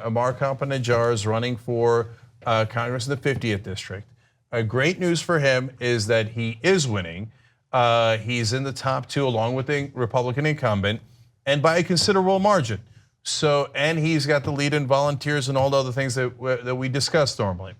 Ammar Campa-Najjar is running for Congress in the 50th district. Great news for him is that he is winning. He's in the top 2 along with the Republican incumbent, and by a considerable margin. So, and he's got the lead in volunteers and all the other things that we discuss normally.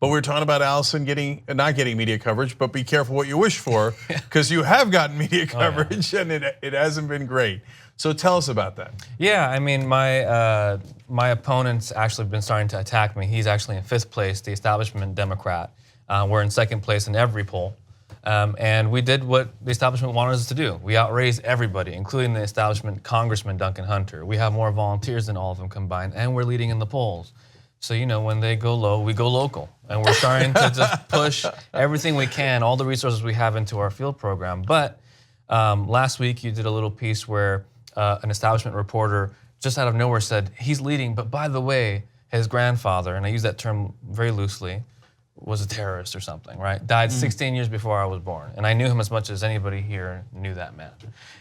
But we're talking about Allison not getting media coverage, but be careful what you wish for, because you have gotten media coverage and it hasn't been great. So tell us about that. Yeah, I mean, my opponent's actually been starting to attack me. He's actually in 5th place, the establishment Democrat. We're in 2nd place in every poll. And we did what the establishment wanted us to do. We outraised everybody, including the establishment Congressman Duncan Hunter. We have more volunteers than all of them combined, and we're leading in the polls. So, you know, when they go low, we go local. And we're starting to just push everything we can, all the resources we have into our field program. But last week you did a little piece where an establishment reporter just out of nowhere said, he's leading, but by the way, his grandfather, and I use that term very loosely, was a terrorist or something, right? Died 16 years before I was born. And I knew him as much as anybody here knew that man.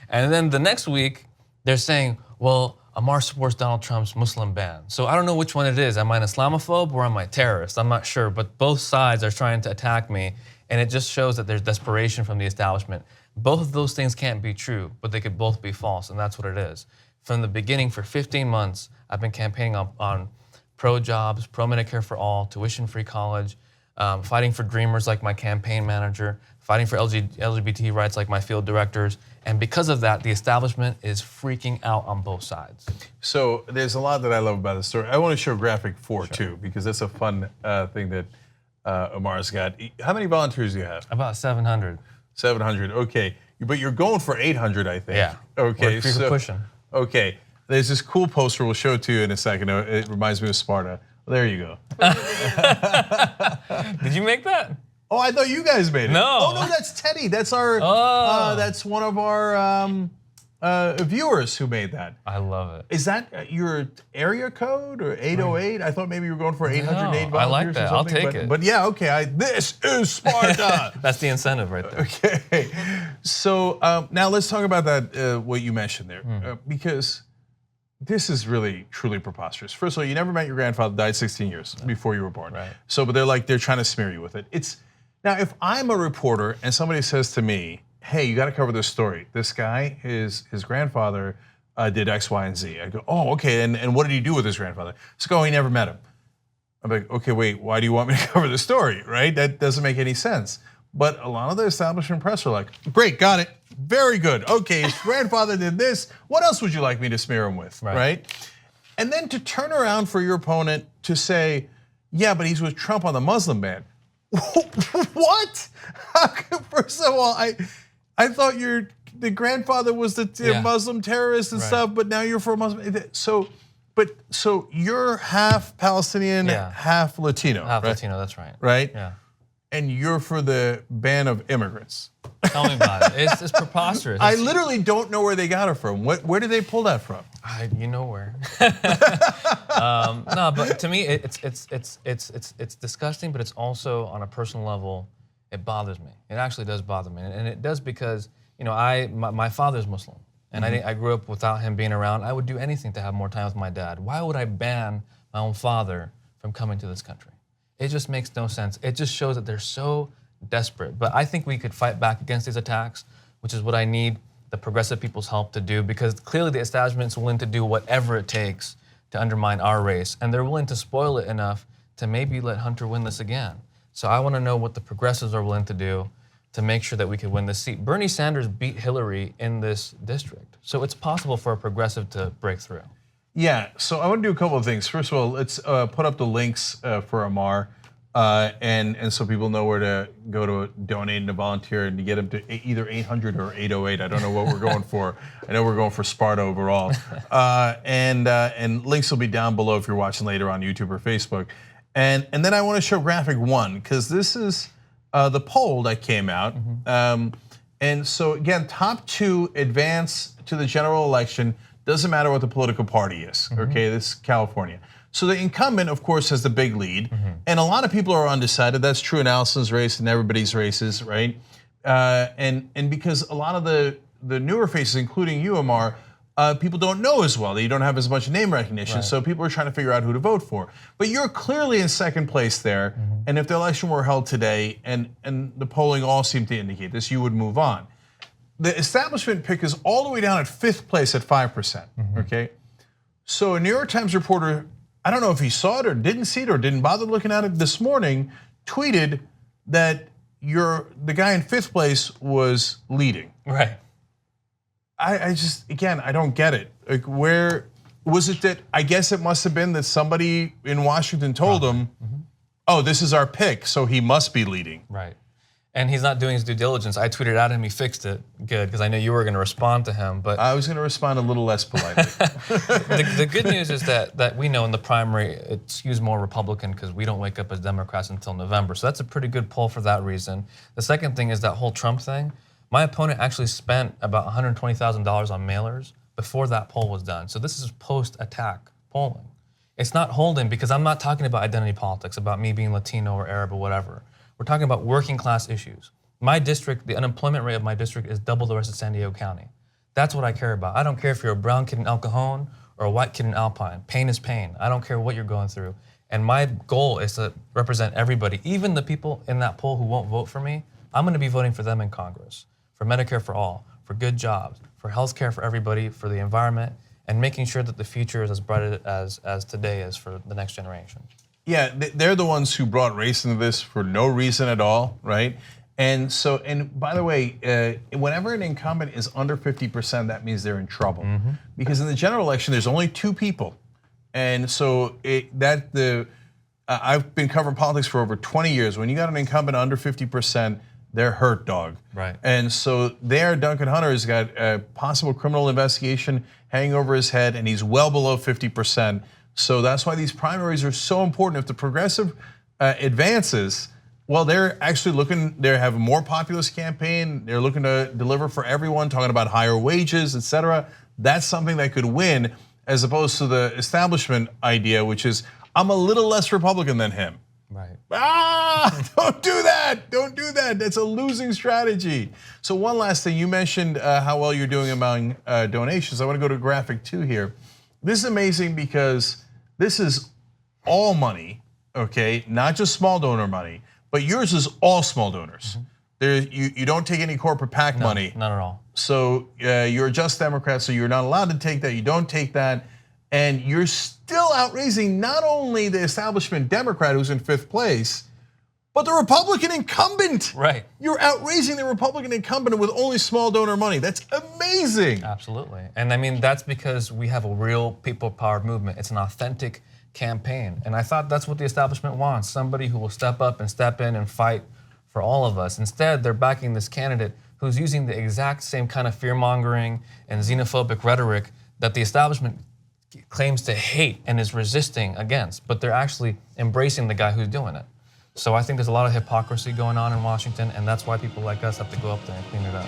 And then the next week, they're saying, well, Ammar supports Donald Trump's Muslim ban. So I don't know which one it is. Am I an Islamophobe or am I a terrorist? I'm not sure, but both sides are trying to attack me, and it just shows that there's desperation from the establishment. Both of those things can't be true, but they could both be false, and that's what it is. From the beginning, for 15 months, I've been campaigning on pro-jobs, pro-Medicare for all, tuition-free college, fighting for dreamers like my campaign manager, fighting for LGBT rights like my field directors, and because of that, the establishment is freaking out on both sides. So there's a lot that I love about the story. I want to show graphic 4 too, because that's a fun thing that Ammar's got. How many volunteers do you have? About 700. 700, okay. But you're going for 800, I think. Yeah, okay, we're pushing. Okay, there's this cool poster, we'll show it to you in a second. It reminds me of Sparta. There you go. Did you make that? Oh, I thought you guys made it. No. Oh no, that's Teddy. That's our. That's one of our viewers who made that. I love it. Is that your area code or 808? I thought maybe you were going for 808 volunteers. I like that. Or something, I'll take it. But yeah, okay. This is Sparta. That's the incentive right there. Okay. So now let's talk about that. What you mentioned there, because this is really truly preposterous. First of all, you never met your grandfather. Died 16 years before you were born. Right. So, but they're trying to smear you with it. Now, if I'm a reporter and somebody says to me, hey, you got to cover this story. This guy, his grandfather did X, Y, and Z. I go, oh, okay, and what did he do with his grandfather? It's like, oh, he never met him. I'm like, okay, wait, why do you want me to cover the story, right? That doesn't make any sense. But a lot of the establishment press are like, great, got it, very good. Okay, his grandfather did this. What else would you like me to smear him with, right? And then to turn around for your opponent to say, yeah, but he's with Trump on the Muslim ban. What? First of all, I thought the grandfather was the Muslim terrorist and stuff, but now you're for a Muslim. So you're half Palestinian, half Latino. Half right? Latino, that's right. Right? Yeah. And you're for the ban of immigrants. Tell me about it. It's preposterous. I literally don't know where they got it from. Where did they pull that from? You know where. No, but to me, it's disgusting. But it's also on a personal level, it bothers me. It actually does bother me, and it does because my father's Muslim, and I grew up without him being around. I would do anything to have more time with my dad. Why would I ban my own father from coming to this country? It just makes no sense. It just shows that they're so desperate. But I think we could fight back against these attacks, which is what I need the progressive people's help to do, because clearly the establishment's willing to do whatever it takes to undermine our race, and they're willing to spoil it enough to maybe let Hunter win this again. So I want to know what the progressives are willing to do to make sure that we could win this seat. Bernie Sanders beat Hillary in this district, so it's possible for a progressive to break through. Yeah, so I want to do a couple of things. First of all, let's put up the links for Ammar, and so people know where to go to donate and to volunteer and to get them to either 800 or 808. I don't know what we're going for. I know we're going for Sparta overall. And links will be down below if you're watching later on YouTube or Facebook. And then I want to show graphic 1, because this is the poll that came out. And so again, top 2 advance to the general election. Doesn't matter what the political party is, okay? This is California. So the incumbent, of course, has the big lead, and a lot of people are undecided. That's true in Allison's race and everybody's races, right? And because a lot of the newer faces, including you, Ammar, people don't know as well. They don't have as much name recognition, Right. so people are trying to figure out who to vote for. But you're clearly in second place there, and if the election were held today, and the polling all seemed to indicate this, you would move on. The establishment pick is all the way down at 5th place at 5%, okay? So a New York Times reporter, I don't know if he saw it or didn't see it or didn't bother looking at it this morning, tweeted that the guy in 5th place was leading. Right. I just, again, I don't get it. Like, where was it that, I guess it must have been that somebody in Washington told him, oh, this is our pick, so he must be leading. Right. And he's not doing his due diligence. I tweeted at him, he fixed it. Good, because I knew you were going to respond to him. But I was going to respond a little less politely. the good news is that we know in the primary it skews more Republican because we don't wake up as Democrats until November. So that's a pretty good poll for that reason. The second thing is that whole Trump thing. My opponent actually spent about $120,000 on mailers before that poll was done. So this is post-attack polling. It's not holding because I'm not talking about identity politics, about me being Latino or Arab or whatever. We're talking about working class issues. My district, the unemployment rate of my district is double the rest of San Diego County. That's what I care about. I don't care if you're a brown kid in El Cajon or a white kid in Alpine. Pain is pain. I don't care what you're going through. And my goal is to represent everybody, even the people in that poll who won't vote for me. I'm going to be voting for them in Congress, for Medicare for all, for good jobs, for health care for everybody, for the environment, and making sure that the future is as bright as today is for the next generation. Yeah, they're the ones who brought race into this for no reason at all, right? And so, and by the way, whenever an incumbent is under 50%, that means they're in trouble. Because in the general election, there's only 2 people. And so I've been covering politics for over 20 years. When you got an incumbent under 50%, they're hurt, dog. Right. And so there, Duncan Hunter has got a possible criminal investigation hanging over his head, and he's well below 50%. So that's why these primaries are so important. If the progressive advances, well, they're actually looking, they have a more populist campaign. They're looking to deliver for everyone, talking about higher wages, et cetera. That's something that could win, as opposed to the establishment idea, which is, I'm a little less Republican than him. Right. Don't do that. Don't do that. That's a losing strategy. So one last thing, you mentioned how well you're doing among donations. I want to go to graphic 2 here. This is amazing because this is all money, okay? Not just small donor money, but yours is all small donors. You don't take any corporate PAC money. Not at all. So you're a Just Democrat, so you're not allowed to take that. You don't take that. And you're still outraising not only the establishment Democrat who's in 5th place, but the Republican incumbent. Right. You're outraising the Republican incumbent with only small donor money. That's amazing. Absolutely. And I mean, that's because we have a real people-powered movement. It's an authentic campaign. And I thought that's what the establishment wants, somebody who will step up and step in and fight for all of us. Instead, they're backing this candidate who's using the exact same kind of fear-mongering and xenophobic rhetoric that the establishment claims to hate and is resisting against, but they're actually embracing the guy who's doing it. So I think there's a lot of hypocrisy going on in Washington, and that's why people like us have to go up there and clean it up.